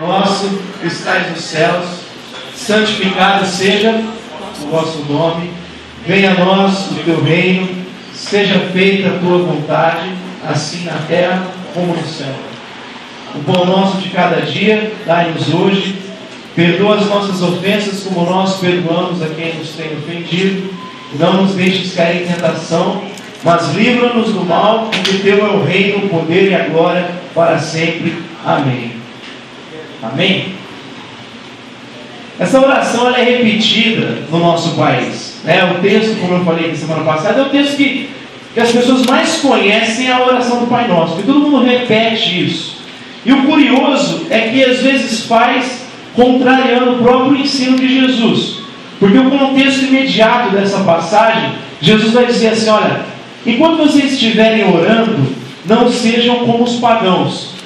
Nosso que estais nos céus, santificado seja o vosso nome, venha a nós o teu reino, seja feita a tua vontade, assim na terra como no céu. O pão nosso de cada dia, dai-nos hoje, perdoa as nossas ofensas como nós perdoamos a quem nos tem ofendido, e não nos deixes cair em tentação, mas livra-nos do mal, porque teu é o reino, o poder e a glória para sempre. Amém. Amém? Essa oração ela é repetida no nosso país, O texto, como eu falei na semana passada, é o texto que as pessoas mais conhecem, é a oração do Pai Nosso, porque todo mundo repete isso. E o curioso é que às vezes faz contrariando o próprio ensino de Jesus, porque o contexto imediato dessa passagem, Jesus vai dizer assim: olha, enquanto vocês estiverem orando, não sejam como os pagãos,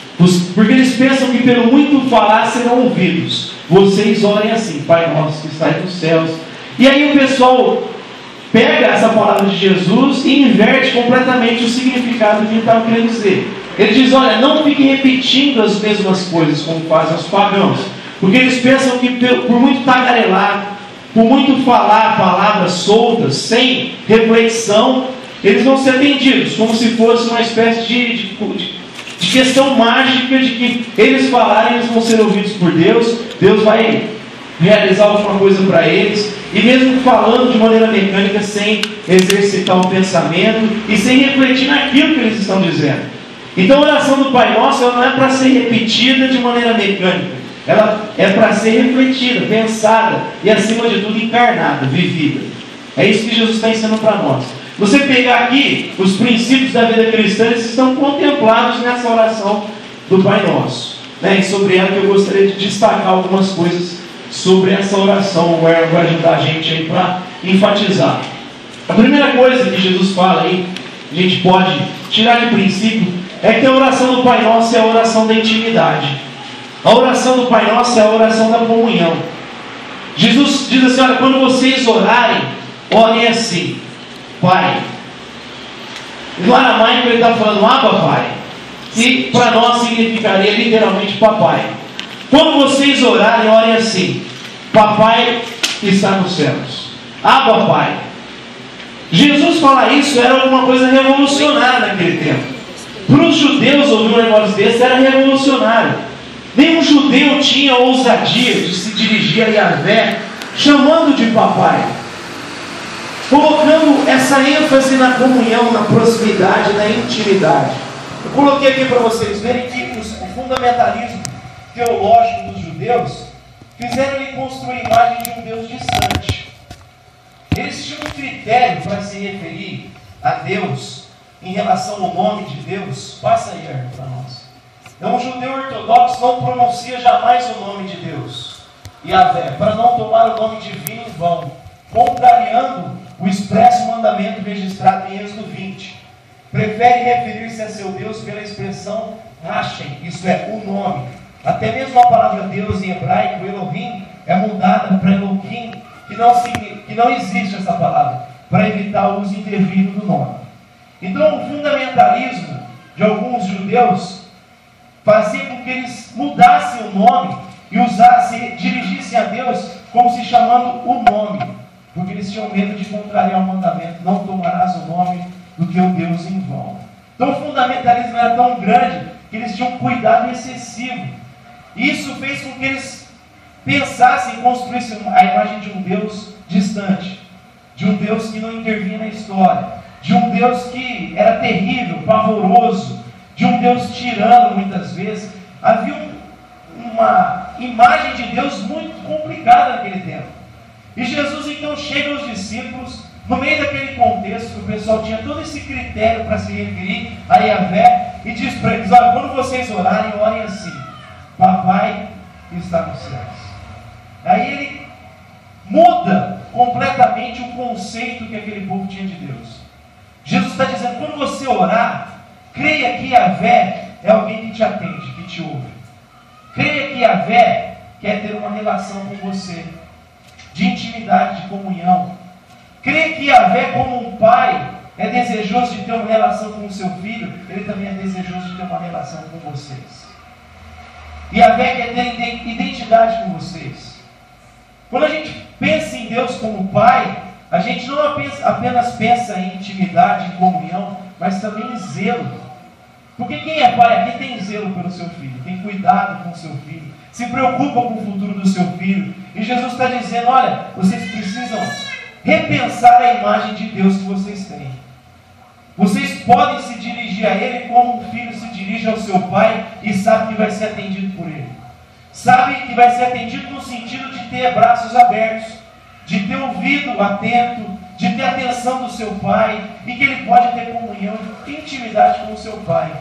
porque eles pensam que pelo muito falar serão ouvidos. Vocês orem assim: Pai nosso que estais nos céus. E aí o pessoal pega essa palavra de Jesus e inverte completamente o significado que ele estava querendo dizer. Ele diz: olha, não fiquem repetindo as mesmas coisas como fazem os pagãos, porque eles pensam que por muito tagarelar, por muito falar palavras soltas, sem reflexão, eles vão ser atendidos, como se fosse uma espécie de questão mágica de que eles falarem, eles vão ser ouvidos por Deus, Deus vai realizar alguma coisa para eles, e mesmo falando de maneira mecânica, sem exercitar o pensamento e sem refletir naquilo que eles estão dizendo. Então a oração do Pai Nosso ela não é para ser repetida de maneira mecânica, ela é para ser refletida, pensada e acima de tudo encarnada, vivida. É isso que Jesus está ensinando para nós. Você pegar aqui os princípios da vida cristã, eles estão contemplados nessa oração do Pai Nosso, E sobre ela que eu gostaria de destacar algumas coisas sobre essa oração, vai ajudar a gente aí para enfatizar. A primeira coisa que Jesus fala aí, a gente pode tirar de princípio, é que a oração do Pai Nosso é a oração da intimidade. A oração do Pai Nosso é a oração da comunhão. Jesus diz assim: olha, quando vocês orarem, orem assim: Pai. No aramaico ele está falando Abba Pai, que para nós significaria literalmente papai. Quando vocês orarem, orem assim: Papai que está nos céus. Abba Pai. Jesus falar isso era uma coisa revolucionária naquele tempo. Para os judeus ouvir um negócio desse era revolucionário. Nenhum judeu tinha ousadia de se dirigir a Yahvé chamando de papai, colocando essa ênfase na comunhão, na proximidade, na intimidade. Eu coloquei aqui para vocês verem que o fundamentalismo teológico dos judeus fizeram ele construir a imagem de um Deus distante. Eles tinham um critério para se referir a Deus em relação ao nome de Deus. Passa aí, Arthur, para nós. Então, um judeu ortodoxo não pronuncia jamais o nome de Deus, Yahvé, para não tomar o nome divino em vão, contrariando o expresso mandamento registrado em Êxodo 20. Prefere referir-se a seu Deus pela expressão Hashem, isto é, o nome. Até mesmo a palavra Deus em hebraico, Elohim, é mudada para Elohim, que não existe essa palavra, para evitar o uso indevido do nome. Então o fundamentalismo de alguns judeus fazia com que eles mudassem o nome e dirigissem a Deus como se chamando o nome, porque eles tinham medo de contrariar o mandamento: não tomarás o nome do teu Deus em vão. Então o fundamentalismo era tão grande que eles tinham um cuidado excessivo. Isso fez com que eles pensassem em construir a imagem de um Deus distante, de um Deus que não intervinha na história, de um Deus que era terrível, pavoroso, de um Deus tirano muitas vezes. Havia uma imagem de Deus muito complicada naquele tempo. E Jesus então chega aos discípulos, no meio daquele contexto, que o pessoal tinha todo esse critério para se referir a Yahvé, e diz para eles: olha, quando vocês orarem, orem assim: Papai que está nos céus. Aí ele muda completamente o conceito que aquele povo tinha de Deus. Jesus está dizendo: quando você orar, creia que Yahvé é alguém que te atende, que te ouve. Creia que Yahvé quer ter uma relação com você, de intimidade, de comunhão. Creia que Yahvé, como um pai, é desejoso de ter uma relação com o seu filho, ele também é desejoso de ter uma relação com vocês. E Yahvé quer ter identidade com vocês. Quando a gente pensa em Deus como Pai, a gente não apenas pensa em intimidade, em comunhão, mas também em zelo. Porque quem é pai aqui tem zelo pelo seu filho, tem cuidado com o seu filho, se preocupa com o futuro do seu filho. E Jesus está dizendo, olha, vocês precisam repensar a imagem de Deus que vocês têm. Vocês podem se dirigir a Ele como um filho se dirige ao seu pai e sabe que vai ser atendido por Ele. Sabe que vai ser atendido no sentido de ter braços abertos, de ter ouvido atento, de ter atenção do seu pai, e que ele pode ter comunhão, intimidade com o seu pai.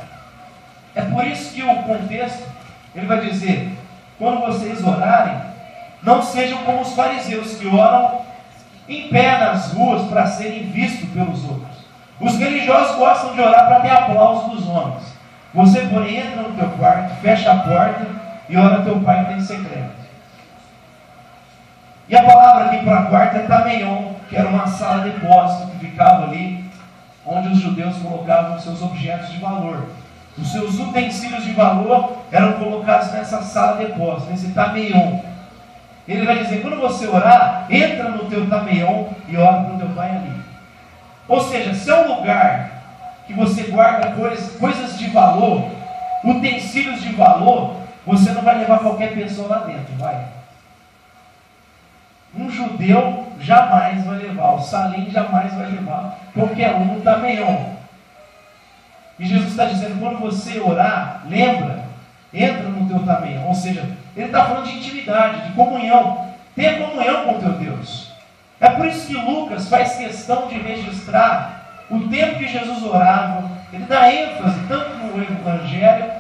É por isso que o contexto, ele vai dizer, quando vocês orarem, não sejam como os fariseus que oram em pé nas ruas para serem vistos pelos outros. Os religiosos gostam de orar para ter aplauso dos homens. Você, porém, entra no teu quarto, fecha a porta e ora a teu pai que tem em secreto. E a palavra aqui para quarto é tameion, que era uma sala de depósito que ficava ali, onde os judeus colocavam os seus objetos de valor. Os seus utensílios de valor eram colocados nessa sala de depósito, nesse tameion. Ele vai dizer, quando você orar, entra no teu tameion e ora para o teu pai ali. Ou seja, se é um lugar que você guarda coisas de valor, utensílios de valor, você não vai levar qualquer pessoa lá dentro, vai? Um judeu jamais vai levar, o Salim jamais vai levar qualquer um no tameion. E Jesus está dizendo, quando você orar, lembra, entra no teu tameion. Ou seja, ele está falando de intimidade, de comunhão. Tenha comunhão com o teu Deus. É por isso que Lucas faz questão de registrar o tempo que Jesus orava. Ele dá ênfase, tanto no Evangelho,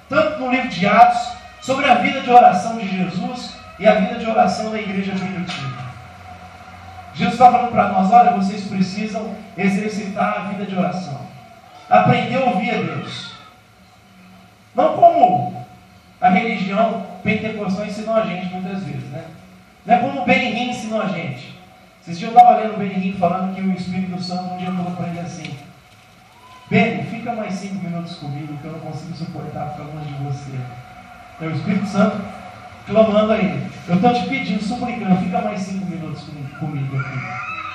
tanto no livro de Atos, sobre a vida de oração de Jesus e a vida de oração da igreja primitiva. Jesus está falando para nós, olha, vocês precisam exercitar a vida de oração. Aprender a ouvir a Deus. Não como a religião pentecostal ensinou a gente muitas vezes, né? Não é como o Benihim ensinou a gente. Esses dias eu estava lendo o Benihim falando que o Espírito Santo um dia falou para ele assim, Beni, fica mais 5 minutos comigo que eu não consigo suportar ficar longe de você. É o Espírito Santo clamando a ele. Eu estou te pedindo, suplicando, fica mais 5 minutos comigo aqui.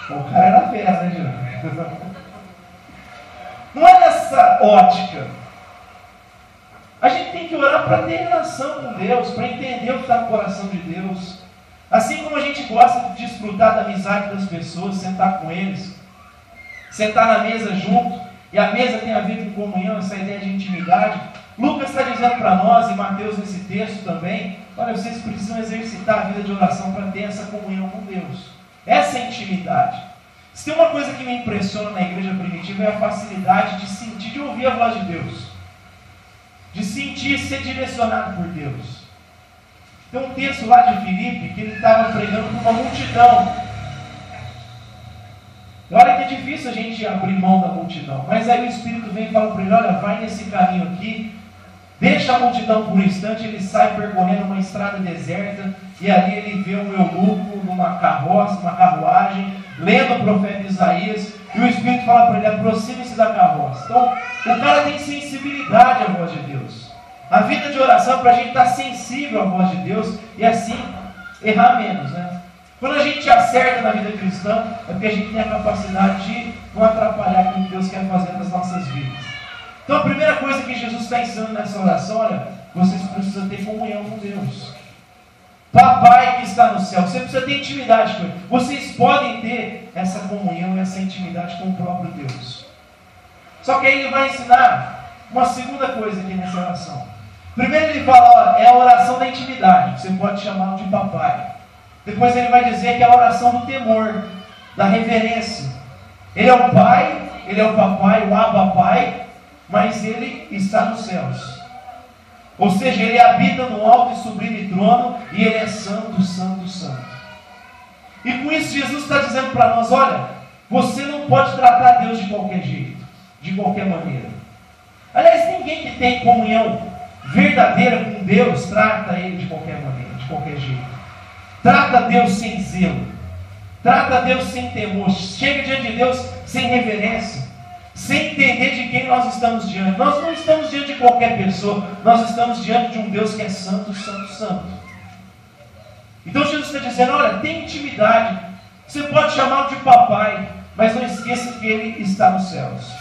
Bom, o cara era fera, né, Jean? Não é nessa ótica. A gente tem que orar para ter relação com Deus, para entender o que está no coração de Deus. Assim como a gente gosta de desfrutar da amizade das pessoas, sentar com eles, sentar na mesa junto, e a mesa tem a ver com comunhão, essa ideia de intimidade. Lucas está dizendo para nós, e Mateus nesse texto também, olha, vocês precisam exercitar a vida de oração para ter essa comunhão com Deus. Essa intimidade. Se tem uma coisa que me impressiona na igreja primitiva é a facilidade de sentir, de ouvir a voz de Deus. De sentir, ser direcionado por Deus. Tem um texto lá de Filipe que ele estava pregando para uma multidão. Olha que é difícil a gente abrir mão da multidão. Mas aí o Espírito vem e fala para ele, olha, vai nesse caminho aqui, deixa a multidão por um instante, ele sai percorrendo uma estrada deserta, e ali ele vê um eunuco numa carroça, uma carruagem, lendo o profeta Isaías, e o Espírito fala para ele, aproxime-se da carroça. Então, o cara tem sensibilidade à voz de Deus. A vida de oração é para a gente estar sensível à voz de Deus, e assim, errar menos, né? Quando a gente acerta na vida cristã, é porque a gente tem a capacidade de não atrapalhar aquilo que Deus quer fazer nas nossas vidas. Então a primeira coisa que Jesus está ensinando nessa oração, olha, vocês precisam ter comunhão com Deus. Papai que está no céu, você precisa ter intimidade com Ele. Vocês podem ter essa comunhão e essa intimidade com o próprio Deus. Só que aí Ele vai ensinar uma segunda coisa aqui nessa oração. Primeiro Ele fala, olha, é a oração da intimidade, você pode chamá-lo de papai. Depois Ele vai dizer que é a oração do temor, da reverência. Ele é o Pai, Ele é o papai, o Abba Pai, mas Ele está nos céus. Ou seja, Ele habita no alto e sublime trono, e Ele é santo, santo, santo. E com isso Jesus está dizendo para nós, olha, você não pode tratar Deus de qualquer jeito, de qualquer maneira. Aliás, ninguém que tem comunhão verdadeira com Deus trata Ele de qualquer maneira, de qualquer jeito. Trata Deus sem zelo, trata Deus sem temor, chega diante de Deus sem reverência, sem entender de quem nós estamos diante. Nós não estamos diante de qualquer pessoa, nós estamos diante de um Deus que é santo, santo, santo. Então Jesus está dizendo, olha, tem intimidade, você pode chamá-lo de papai, mas não esqueça que ele está nos céus.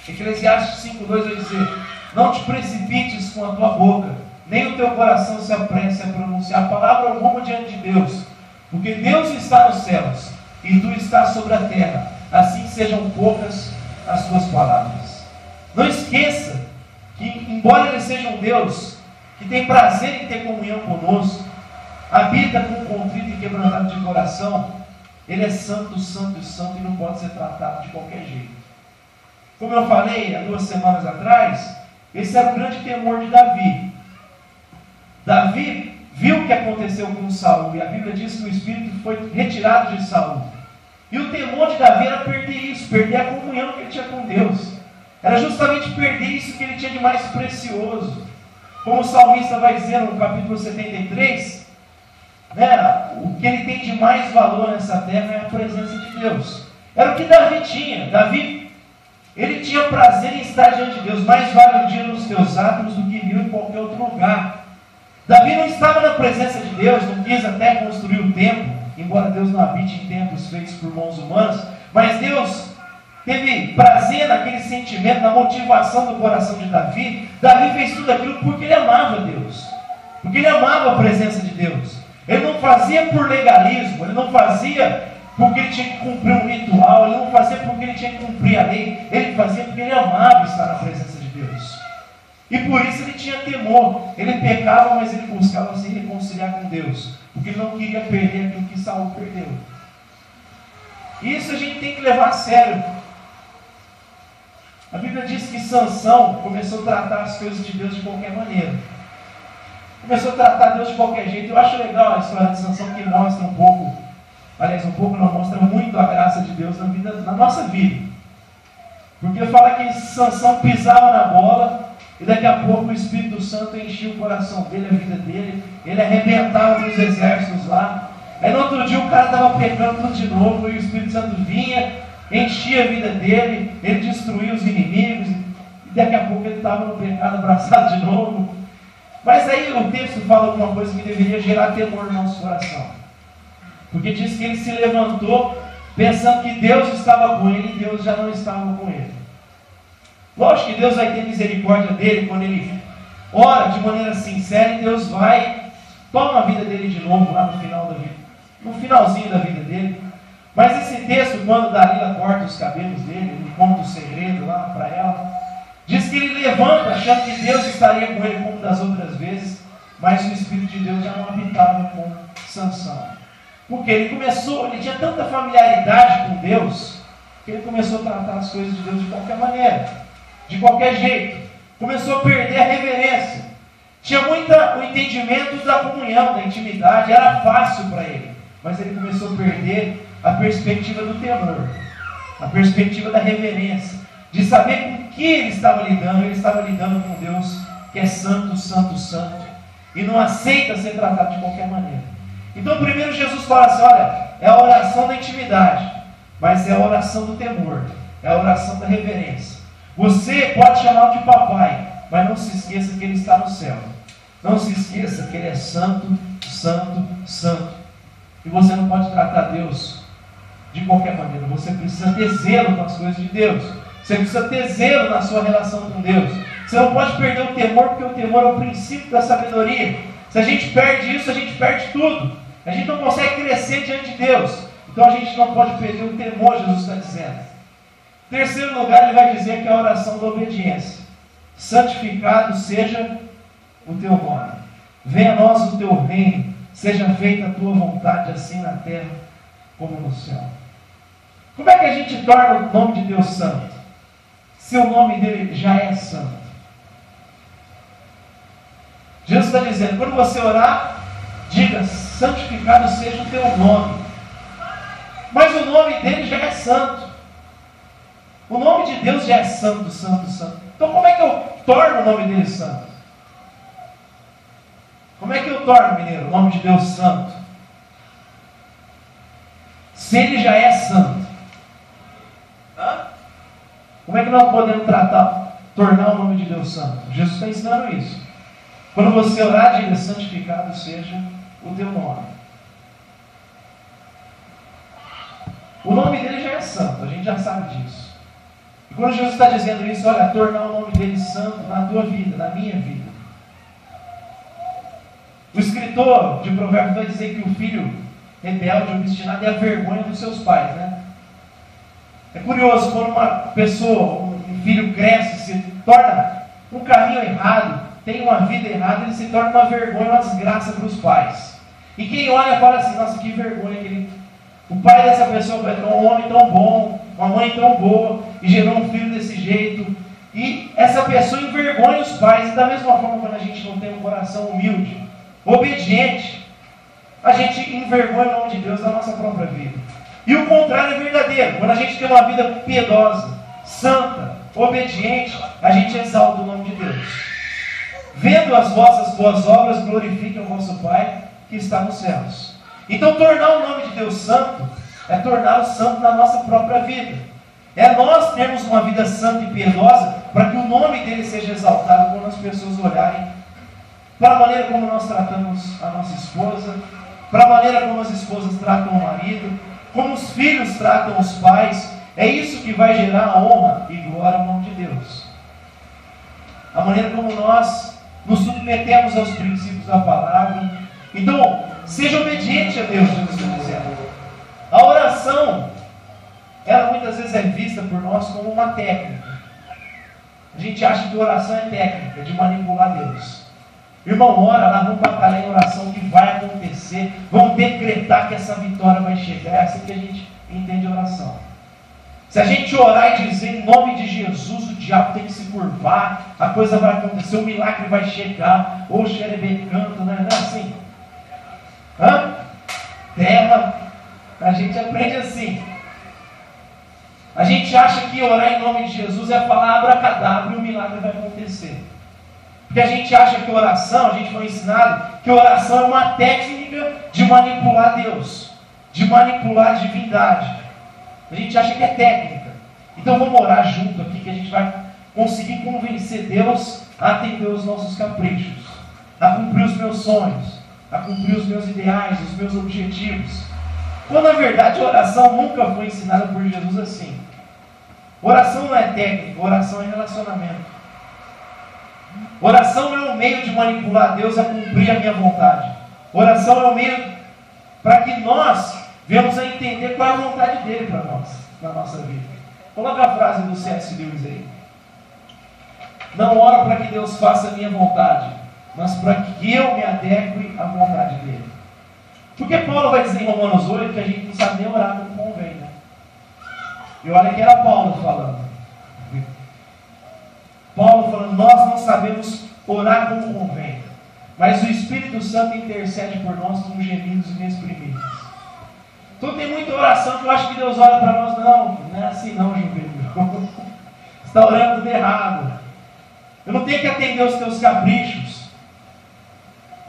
Eclesiastes 5:2 vai dizer, não te precipites com a tua boca, nem o teu coração se apresse a pronunciar palavra alguma diante de Deus, porque Deus está nos céus, e tu estás sobre a terra, assim sejam poucas as tuas palavras. Não esqueça que, embora Ele seja um Deus que tem prazer em ter comunhão conosco, habita com um contrito e quebrantado de coração, Ele é santo, santo e santo e não pode ser tratado de qualquer jeito. Como eu falei há 2 semanas atrás, esse era o grande temor de Davi. Davi viu o que aconteceu com Saul, e a Bíblia diz que o espírito foi retirado de Saul. E o temor de Davi era perder isso, perder a comunhão que ele tinha com Deus. Era justamente perder isso que ele tinha de mais precioso. Como o salmista vai dizer no capítulo 73, o que ele tem de mais valor nessa terra é a presença de Deus. Era o que Davi tinha. Davi, ele tinha prazer em estar diante de Deus. Mais vale um dia nos teus átrios do que 1000 em qualquer outro lugar. Davi não estava na presença de Deus, não quis até construir o templo, embora Deus não habite em templos feitos por mãos humanas, mas Deus teve prazer naquele sentimento, na motivação do coração de Davi. Davi fez tudo aquilo porque ele amava Deus, porque ele amava a presença de Deus. Ele não fazia por legalismo, ele não fazia porque ele tinha que cumprir um ritual, ele não fazia porque ele tinha que cumprir a lei, ele fazia porque ele amava estar na presença de Deus. E por isso ele tinha temor. Ele pecava, mas ele buscava se reconciliar com Deus, porque ele não queria perder aquilo que Saul perdeu. Isso a gente tem que levar a sério. A Bíblia diz que Sansão começou a tratar as coisas de Deus de qualquer maneira. Começou a tratar Deus de qualquer jeito. Eu acho legal a história de Sansão, que mostra um pouco, aliás, um pouco não, mostra muito a graça de Deus na nossa vida. Porque fala que Sansão pisava na bola, e daqui a pouco o Espírito Santo enchia o coração dele, a vida dele, ele arrebentava os exércitos lá. Aí no outro dia o cara estava pecando tudo de novo, e o Espírito Santo vinha, enchia a vida dele, ele destruía os inimigos, e daqui a pouco ele estava no pecado abraçado de novo. Mas aí o texto fala alguma coisa que deveria gerar temor no nosso coração, porque diz que ele se levantou pensando que Deus estava com ele, e Deus já não estava com ele. Lógico que Deus vai ter misericórdia dele quando ele ora de maneira sincera, e Deus toma a vida dele de novo lá no final da vida, no finalzinho da vida dele. Mas esse texto, quando Dalila corta os cabelos dele, ele conta o segredo lá para ela, diz que ele levanta achando que Deus estaria com ele como das outras vezes, mas o Espírito de Deus já não habitava com Sansão. Porque ele tinha tanta familiaridade com Deus, que ele começou a tratar as coisas de Deus de qualquer maneira, de qualquer jeito. Começou a perder a reverência. Tinha muito o entendimento da comunhão, da intimidade, era fácil para ele, mas ele começou a perder a perspectiva do temor, a perspectiva da reverência, de saber com que ele estava lidando. Ele estava lidando com Deus que é santo, santo, santo, e não aceita ser tratado de qualquer maneira. Então primeiro Jesus fala assim, olha, é a oração da intimidade, mas é a oração do temor, é a oração da reverência. Você pode chamá-lo de papai, mas não se esqueça que ele está no céu. Não se esqueça que ele é santo, santo, santo. E você não pode tratar Deus de qualquer maneira. Você precisa ter zelo com as coisas de Deus. Você precisa ter zelo na sua relação com Deus. Você não pode perder o temor, porque o temor é o princípio da sabedoria. Se a gente perde isso, a gente perde tudo. A gente não consegue crescer diante de Deus. Então a gente não pode perder o temor, Jesus está dizendo. Em terceiro lugar, ele vai dizer que é a oração da obediência. Santificado seja o teu nome. Venha a nós o teu reino. Seja feita a tua vontade, assim na terra como no céu. Como é que a gente torna o nome de Deus santo? Se o nome dele já é santo. Jesus está dizendo, quando você orar, diga, santificado seja o teu nome. Mas o nome dele já é santo. O nome de Deus já é santo, santo, santo. Então como é que eu torno o nome dele santo? Como é que eu torno, mineiro, o nome de Deus santo? Se ele já é santo. Como é que nós podemos tornar o nome de Deus santo? Jesus está ensinando isso. Quando você orar, diga: santificado seja o teu nome. O nome dele já é santo, a gente já sabe disso. E quando Jesus está dizendo isso, olha, tornar o nome dele santo na tua vida, na minha vida. O escritor de Provérbios vai dizer que o filho rebelde, obstinado, é a vergonha dos seus pais, né? É curioso, quando uma pessoa, um filho cresce, se torna um caminho errado, tem uma vida errada, ele se torna uma vergonha, uma desgraça para os pais. E quem olha fala assim: nossa, que vergonha que ele... O pai dessa pessoa é um homem tão bom, uma mãe tão boa, e gerou um filho desse jeito. E essa pessoa envergonha os pais. E da mesma forma, quando a gente não tem um coração humilde, obediente, a gente envergonha o nome de Deus na nossa própria vida. E o contrário é verdadeiro. Quando a gente tem uma vida piedosa, santa, obediente, a gente exalta o nome de Deus. Vendo as vossas boas obras, glorifiquem o vosso Pai que está nos céus. Então, tornar o nome de Deus santo é torná-lo santo na nossa própria vida. É nós termos uma vida santa e piedosa para que o nome dele seja exaltado quando as pessoas olharem para a maneira como nós tratamos a nossa esposa, para a maneira como as esposas tratam o marido, como os filhos tratam os pais. É isso que vai gerar a honra e glória ao nome de Deus. A maneira como nós nos submetemos aos princípios da palavra. Então, seja obediente a Deus, Jesus está dizendo. A oração, ela muitas vezes é vista por nós como uma técnica. A gente acha que oração é técnica, de manipular Deus. Irmão, ora lá, vamos batalhar em oração, que vai acontecer, vamos decretar que essa vitória vai chegar. É assim que a gente entende a oração. Se a gente orar e dizer em nome de Jesus, o diabo tem que se curvar, a coisa vai acontecer, o milagre vai chegar, ou xerebe canto, não é assim? Terra, a gente aprende assim. A gente acha que orar em nome de Jesus é falar abracadabra e o milagre vai acontecer. Porque a gente acha que oração, a gente foi ensinado que oração é uma técnica de manipular Deus, de manipular a divindade. A gente acha que é técnica. Então vamos orar junto aqui, que a gente vai conseguir convencer Deus a atender os nossos caprichos, a cumprir os meus sonhos, a cumprir os meus ideais, os meus objetivos. Quando na verdade a oração nunca foi ensinada por Jesus assim. Oração não é técnica, oração é relacionamento. Oração não é um meio de manipular Deus a cumprir a minha vontade. Oração é um meio para que nós venhamos a entender qual é a vontade dele para nós, na nossa vida. Coloca a frase do C.S. Lewis aí. Não oro para que Deus faça a minha vontade, mas para que eu me adeque à vontade dele. Porque Paulo vai dizer em Romanos 8 que a gente não sabe nem orar como convém, né? E olha que era Paulo falando. Paulo falando: nós não sabemos orar como convém, mas o Espírito Santo intercede por nós com gemidos inexprimíveis. Então tem muita oração que eu acho que Deus olha para nós: não é assim não, Gilberto. Você está orando tudo errado. Eu não tenho que atender os teus caprichos.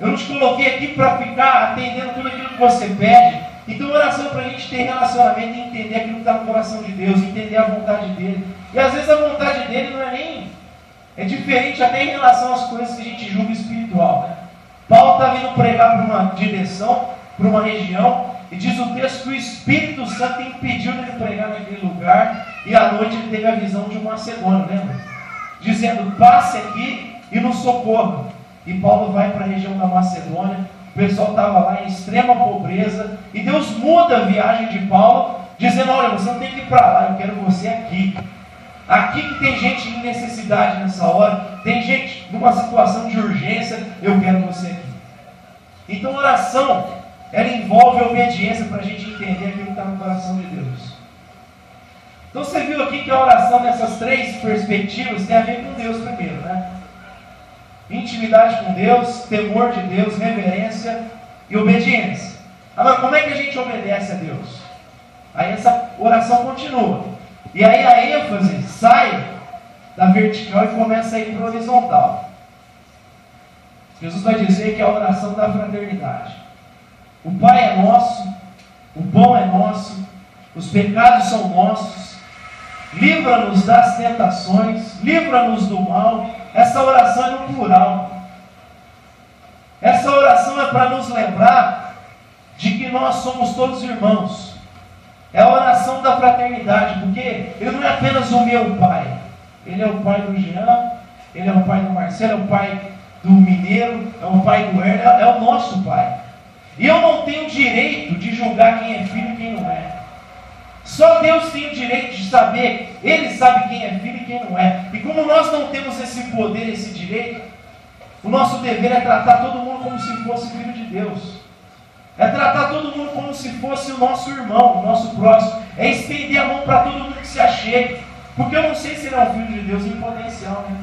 Eu não te coloquei aqui para ficar atendendo tudo aquilo que você pede. Então oração é para a gente ter relacionamento e entender aquilo que está no coração de Deus, entender a vontade dele. E às vezes a vontade dele não é nem... é diferente até em relação às coisas que a gente julga espiritual, né? Paulo está vindo pregar para uma direção, para uma região, e diz o texto que o Espírito Santo impediu dele pregar naquele lugar, e à noite ele teve a visão de um macedônio, lembra? Dizendo: passe aqui e nos socorra. E Paulo vai para a região da Macedônia, o pessoal estava lá em extrema pobreza, e Deus muda a viagem de Paulo, dizendo: olha, você não tem que ir para lá, eu quero você aqui. Aqui que tem gente em necessidade nessa hora, tem gente numa situação de urgência, eu quero você aqui. Então oração, ela envolve obediência para a gente entender aquilo que está no coração de Deus. Então você viu aqui que a oração nessas três perspectivas tem a ver com Deus primeiro, né? Intimidade com Deus, temor de Deus, reverência e obediência. Agora, como é que a gente obedece a Deus? Aí essa oração continua. E aí a ênfase sai da vertical e começa a ir para a horizontal. Jesus vai dizer que é a oração da fraternidade. O Pai é nosso, o pão é nosso, os pecados são nossos, livra-nos das tentações, livra-nos do mal. Essa oração é no plural. Essa oração é para nos lembrar de que nós somos todos irmãos. É a oração da fraternidade, porque Ele não é apenas o meu pai. Ele é o pai do Jean, Ele é o pai do Marcelo, é o pai do Mineiro, é o pai do Herder, é o nosso pai. E eu não tenho direito de julgar quem é filho e quem não é. Só Deus tem o direito de saber, Ele sabe quem é filho e quem não é. E como nós não temos esse poder, esse direito, o nosso dever é tratar todo mundo como se fosse filho de Deus. É tratar todo mundo como se fosse o nosso irmão, o nosso próximo. É estender a mão para todo mundo que se achegue. Porque eu não sei se ele é um filho de Deus em potencial, né?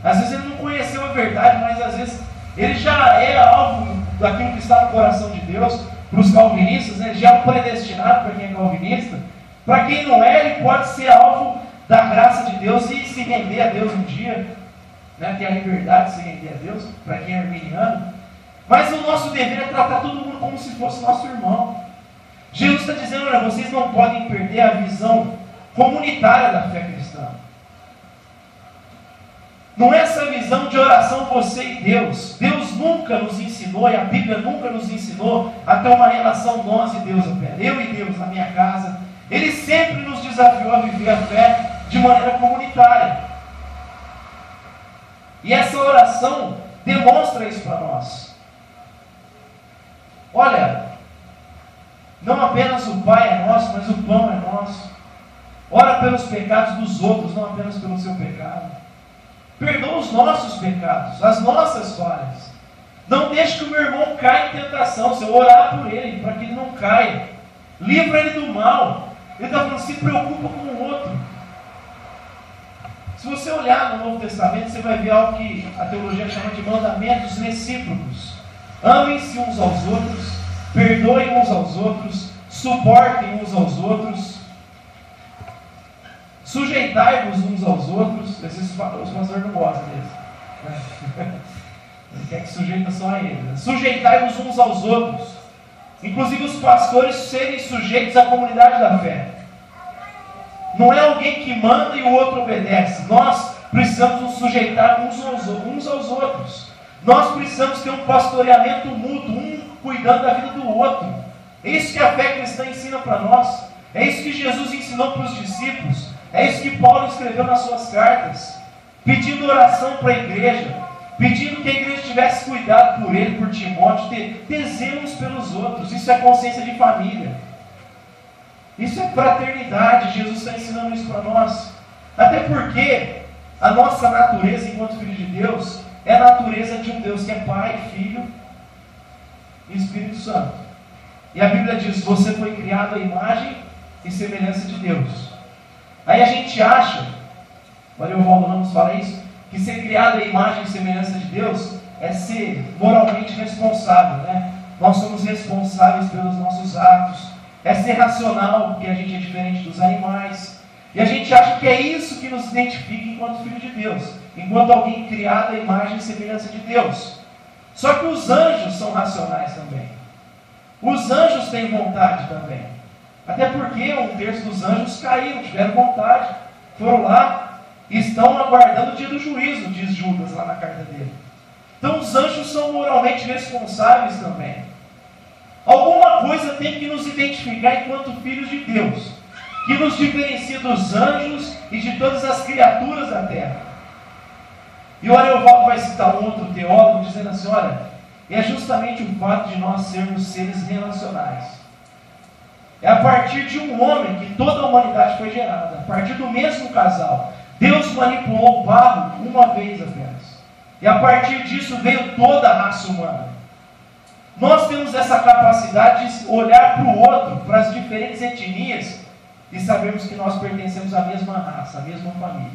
Às vezes ele não conheceu a verdade, mas às vezes ele já é alvo daquilo que está no coração de Deus. Para os calvinistas, né? Já é um predestinado para quem é calvinista. Para quem não é, ele pode ser alvo da graça de Deus e se render a Deus um dia, né? Ter a liberdade de se render a Deus, para quem é arminiano. Mas o nosso dever é tratar todo mundo como se fosse nosso irmão. Jesus está dizendo, olha, vocês não podem perder a visão comunitária da fé cristã. Não é essa visão de oração você e Deus. Deus nunca nos ensinou, e a Bíblia nunca nos ensinou a ter uma relação nós e Deus apenas. Eu e Deus na minha casa. Ele sempre nos desafiou a viver a fé de maneira comunitária. E essa oração demonstra isso para nós. Olha, não apenas o Pai é nosso, mas o pão é nosso. Ora pelos pecados dos outros, não apenas pelo seu pecado. Perdoa os nossos pecados, as nossas falhas. Não deixe que o meu irmão caia em tentação. Se eu orar por ele, para que ele não caia. Livra ele do mal. Ele está falando, se preocupa com o outro. Se você olhar no Novo Testamento, você vai ver algo que a teologia chama de mandamentos recíprocos. Amem-se uns aos outros, perdoem uns aos outros, suportem uns aos outros, sujeitai-vos uns aos outros. Esses os pastores não gostam deles. Ele quer que sujeita só a ele. Né? Sujeitai-vos uns aos outros. Inclusive os pastores serem sujeitos à comunidade da fé. Não é alguém que manda e o outro obedece. Nós precisamos nos sujeitar uns aos outros. Nós precisamos ter um pastoreamento mútuo, um cuidando da vida do outro. É isso que a fé cristã ensina para nós. É isso que Jesus ensinou para os discípulos. É isso que Paulo escreveu nas suas cartas. Pedindo oração para a igreja. Pedindo que a igreja tivesse cuidado por ele, por Timóteo. Ter zelo uns pelos outros. Isso é consciência de família. Isso é fraternidade. Jesus está ensinando isso para nós. Até porque a nossa natureza enquanto filho de Deus é a natureza de um Deus que é Pai, Filho e Espírito Santo. E a Bíblia diz, você foi criado à imagem e semelhança de Deus. Aí a gente acha, olha o Valdo Ramos fala isso, que ser criado à imagem e semelhança de Deus é ser moralmente responsável, né? Nós somos responsáveis pelos nossos atos. É ser racional, porque a gente é diferente dos animais. E a gente acha que é isso que nos identifica enquanto filho de Deus, enquanto alguém criado à imagem e semelhança de Deus. Só que os anjos são racionais também. Os anjos têm vontade também. Até porque um terço dos anjos caíram, tiveram vontade, foram lá e estão aguardando o dia do juízo, diz Judas lá na carta dele. Então os anjos são moralmente responsáveis também. Alguma coisa tem que nos identificar enquanto filhos de Deus, que nos diferencia dos anjos e de todas as criaturas da terra. E o Ariovaldo vai citar um outro teólogo dizendo assim, olha, é justamente o fato de nós sermos seres relacionais. É a partir de um homem que toda a humanidade foi gerada, a partir do mesmo casal. Deus manipulou o barro uma vez apenas. E a partir disso veio toda a raça humana. Nós temos essa capacidade de olhar para o outro, para as diferentes etnias, e sabermos que nós pertencemos à mesma raça, à mesma família.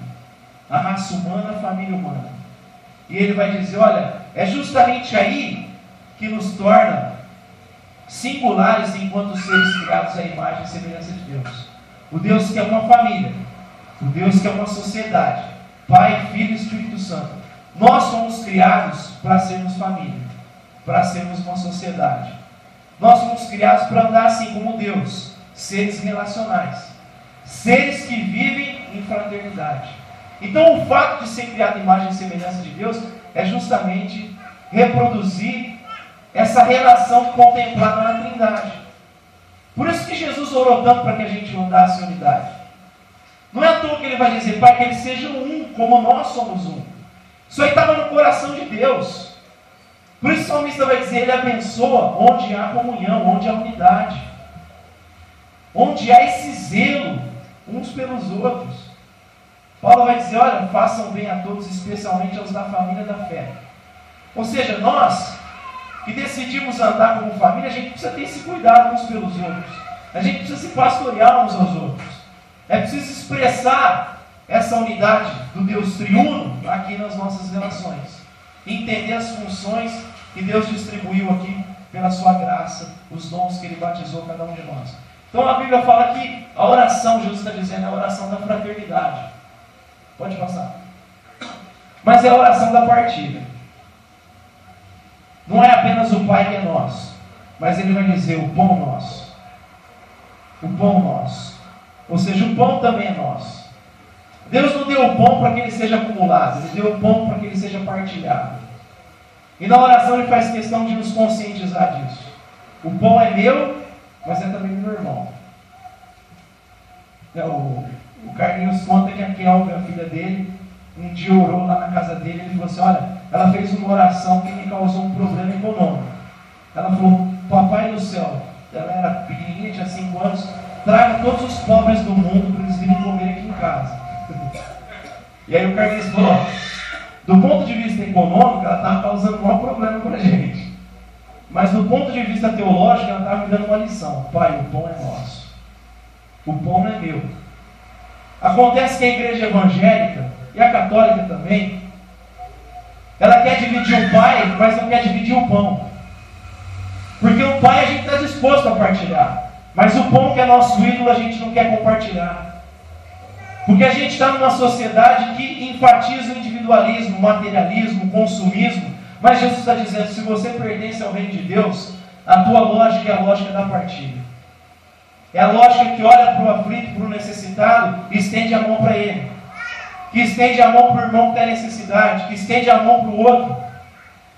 A raça humana, a família humana. E ele vai dizer, olha, é justamente aí que nos torna singulares enquanto seres criados à imagem e semelhança de Deus. O Deus que é uma família, o Deus que é uma sociedade, Pai, Filho e Espírito Santo. Nós fomos criados para sermos família, para sermos uma sociedade. Nós fomos criados para andar assim como Deus, seres relacionais, seres que vivem em fraternidade. Então o fato de ser criado em imagem e semelhança de Deus é justamente reproduzir essa relação contemplada na Trindade. Por isso que Jesus orou tanto para que a gente andasse em unidade. Não é à toa que ele vai dizer, Pai, que eles sejam um, como nós somos um. Isso aí estava no coração de Deus. Por isso o salmista vai dizer, ele abençoa onde há comunhão, onde há unidade. Onde há esse zelo uns pelos outros. Paulo vai dizer, olha, façam bem a todos, especialmente aos da família da fé. Ou seja, nós que decidimos andar como família, a gente precisa ter esse cuidado uns pelos outros. A gente precisa se pastorear uns aos outros. É preciso expressar essa unidade do Deus triuno aqui nas nossas relações. Entender as funções que Deus distribuiu aqui pela sua graça, os dons que Ele batizou cada um de nós. Então a Bíblia fala que a oração, Jesus está dizendo, é a oração da fraternidade. Pode passar. Mas é a oração da partilha. Não é apenas o Pai que é nosso, mas Ele vai dizer o pão nosso. O pão nosso. Ou seja, o pão também é nosso. Deus não deu o pão para que ele seja acumulado, Ele deu o pão para que ele seja partilhado. E na oração Ele faz questão de nos conscientizar disso. O pão é meu, mas é também do meu irmão. O Carlinhos conta que a Kelvin, a filha dele, um dia orou lá na casa dele, ele falou assim, olha, ela fez uma oração que me causou um problema econômico. Ela falou, papai do céu, ela era pequenininha, tinha 5 anos, traga todos os pobres do mundo para eles virem comer aqui em casa. E aí o Carlinhos falou, do ponto de vista econômico, ela estava causando um maior problema para a gente. Mas do ponto de vista teológico, ela estava me dando uma lição. Pai, o pão é nosso. O pão não é meu. Acontece que a igreja evangélica, e a católica também, ela quer dividir o pai, mas não quer dividir o pão. Porque o pai a gente está disposto a partilhar. Mas o pão que é nosso ídolo, a gente não quer compartilhar. Porque a gente está numa sociedade que enfatiza o individualismo, o materialismo, o consumismo. Mas Jesus está dizendo, se você pertence ao reino de Deus, a tua lógica é a lógica da partilha. É a lógica que olha para o aflito, para o necessitado e estende a mão para ele. Que estende a mão para o irmão que tem necessidade, que estende a mão para o outro.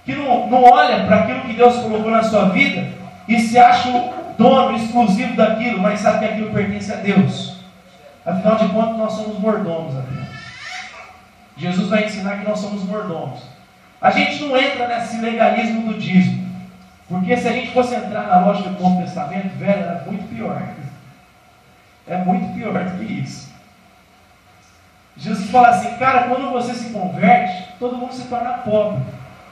Que não olha para aquilo que Deus colocou na sua vida e se acha o dono exclusivo daquilo, mas sabe que aquilo pertence a Deus. Afinal de contas, nós somos mordomos apenas. Jesus vai ensinar que nós somos mordomos. A gente não entra nesse legalismo do dízimo. Porque se a gente fosse entrar na lógica do Novo Testamento, velho, era muito pior. É muito pior do que isso. Jesus fala assim, cara, quando você se converte, todo mundo se torna pobre.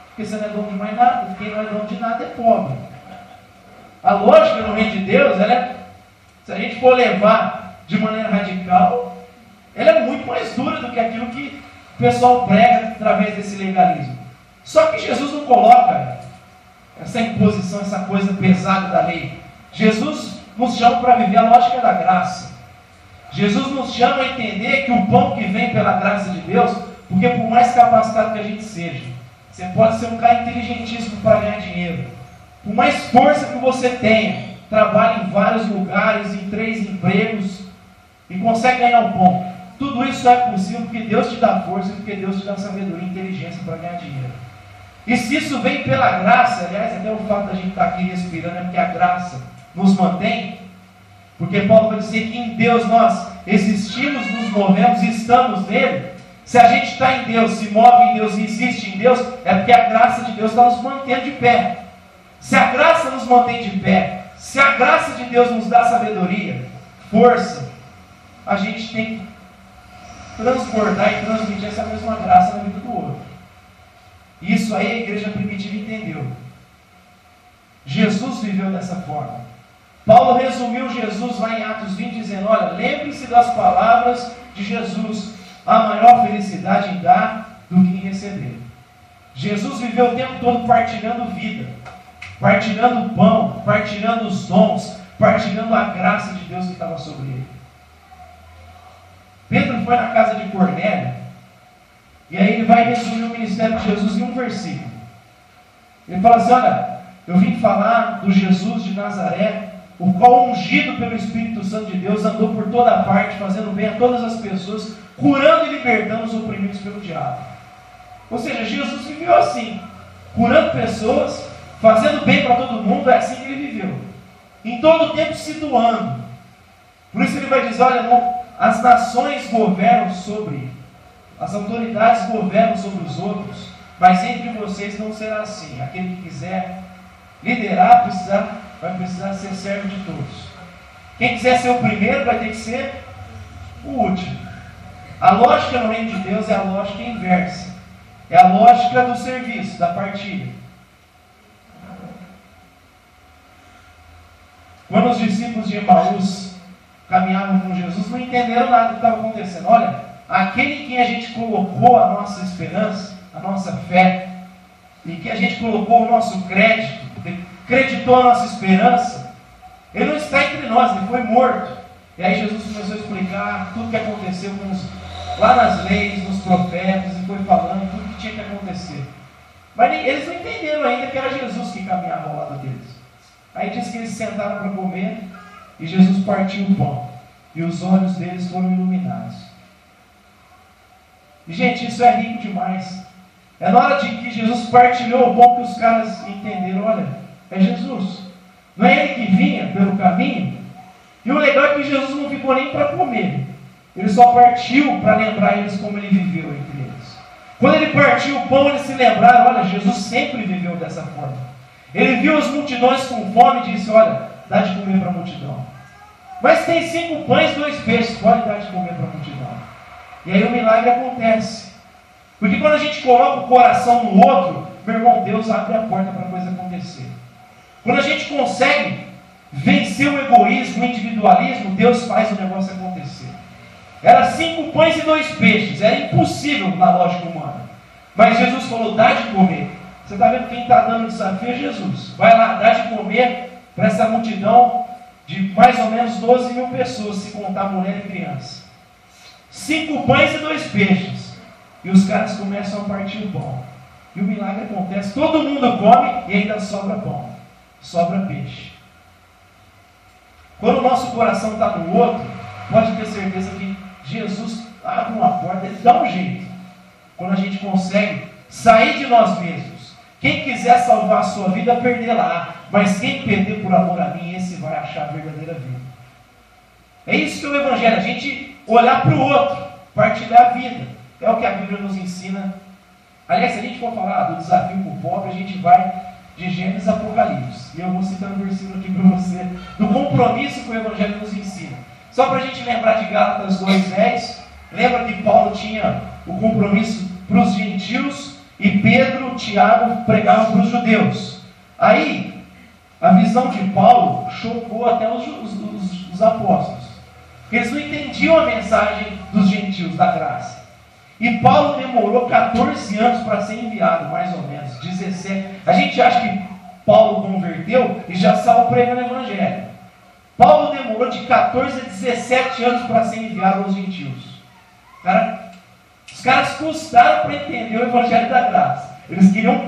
Porque você não é dono de mais nada. Quem não é dono de nada é pobre. A lógica no reino de Deus, se a gente for levar de maneira radical, ela é muito mais dura do que aquilo que o pessoal prega através desse legalismo. Só que Jesus não coloca essa imposição, essa coisa pesada da lei. Jesus nos chama para viver a lógica da graça. Jesus nos chama a entender que o pão que vem pela graça de Deus, porque por mais capacitado que a gente seja, você pode ser um cara inteligentíssimo para ganhar dinheiro. Por mais força que você tenha, trabalha em vários lugares, em 3 empregos, e consegue ganhar o pão. Tudo isso é possível porque Deus te dá força, porque Deus te dá sabedoria e inteligência para ganhar dinheiro. E se isso vem pela graça, aliás, até o fato da gente estar aqui respirando é porque a graça nos mantém, porque Paulo vai dizer que em Deus nós existimos, nos movemos e estamos nele. Se a gente está em Deus, se move em Deus e existe em Deus, é porque a graça de Deus está nos mantendo de pé. Se a graça nos mantém de pé, se a graça de Deus nos dá sabedoria, força, a gente tem que transbordar e transmitir essa mesma graça na vida do outro. Isso aí a igreja primitiva entendeu. Jesus viveu dessa forma. Paulo resumiu Jesus lá em Atos 20, dizendo, olha, lembre-se das palavras de Jesus, a maior felicidade em dar do que em receber. Jesus viveu o tempo todo partilhando vida, partilhando o pão, partilhando os dons, partilhando a graça de Deus que estava sobre ele. Pedro foi na casa de Cornélio, e aí ele vai resumir o ministério de Jesus em um versículo. Ele fala assim, olha, eu vim falar do Jesus de Nazaré, o qual, ungido pelo Espírito Santo de Deus, andou por toda parte, fazendo bem a todas as pessoas, curando e libertando os oprimidos pelo diabo. Ou seja, Jesus viveu assim, curando pessoas, fazendo bem para todo mundo. É assim que ele viveu, em todo o tempo se doando. Por isso ele vai dizer, olha, não, as nações governam sobre, as autoridades governam sobre os outros, mas entre vocês não será assim. Aquele que quiser liderar, vai precisar ser servo de todos. Quem quiser ser o primeiro vai ter que ser o último. A lógica no reino de Deus é a lógica inversa. É a lógica do serviço, da partilha. Quando os discípulos de Emaús caminhavam com Jesus, não entenderam nada do que estava acontecendo. Olha, aquele em quem a gente colocou a nossa esperança, a nossa fé, e que a gente colocou o nosso crédito, acreditou a nossa esperança, ele não está entre nós, ele foi morto. E aí Jesus começou a explicar tudo o que aconteceu lá nas leis, nos profetas, e foi falando tudo o que tinha que acontecer. Mas eles não entenderam ainda que era Jesus que caminhava ao lado deles. Aí diz que eles sentaram para comer, e Jesus partiu o pão, e os olhos deles foram iluminados. E gente, isso é rico demais. É na hora de que Jesus partilhou o pão que os caras entenderam, olha, é Jesus. Não é ele que vinha pelo caminho? E o legal é que Jesus não ficou nem para comer. Ele só partiu para lembrar eles como ele viveu entre eles. Quando ele partiu o pão, eles se lembraram, olha, Jesus sempre viveu dessa forma. Ele viu as multidões com fome e disse, olha, dá de comer para a multidão. Mas tem 5 pães e 2 peixes, pode dar de comer para a multidão. E aí o milagre acontece. Porque quando a gente coloca o coração no outro, meu irmão, Deus abre a porta para a coisa acontecer. Quando a gente consegue vencer o egoísmo, o individualismo, Deus faz o negócio acontecer. Era 5 pães e 2 peixes, era impossível na lógica humana. Mas Jesus falou, dá de comer. Você está vendo quem está dando o desafio é Jesus. Vai lá, dá de comer para essa multidão de mais ou menos 12 mil pessoas, se contar mulher e criança. 5 pães e 2 peixes. E os caras começam a partir o pão. E o milagre acontece, todo mundo come e ainda sobra pão, sobra peixe. Quando o nosso coração está no outro, pode ter certeza que Jesus abre uma porta, ele dá um jeito. Quando a gente consegue sair de nós mesmos. Quem quiser salvar a sua vida, perderá. Mas quem perder por amor a mim, esse vai achar a verdadeira vida. É isso que é o Evangelho, a gente olhar para o outro, partilhar a vida. É o que a Bíblia nos ensina. Aliás, se a gente for falar do desafio para o pobre, a gente vai de Gênesis a Apocalipse. E eu vou citar um versículo aqui para você, do compromisso que o Evangelho nos ensina. Só para a gente lembrar de Gálatas 2:10, lembra que Paulo tinha o compromisso para os gentios e Pedro, Tiago pregavam para os judeus. Aí, a visão de Paulo chocou até os apóstolos. Porque eles não entendiam a mensagem dos gentios da graça. E Paulo demorou 14 anos para ser enviado, mais ou menos, 17. A gente acha que Paulo converteu e já saiu pregando o Evangelho. Paulo demorou de 14 a 17 anos para ser enviado aos gentios. Os caras custaram para entender o Evangelho da graça. Eles queriam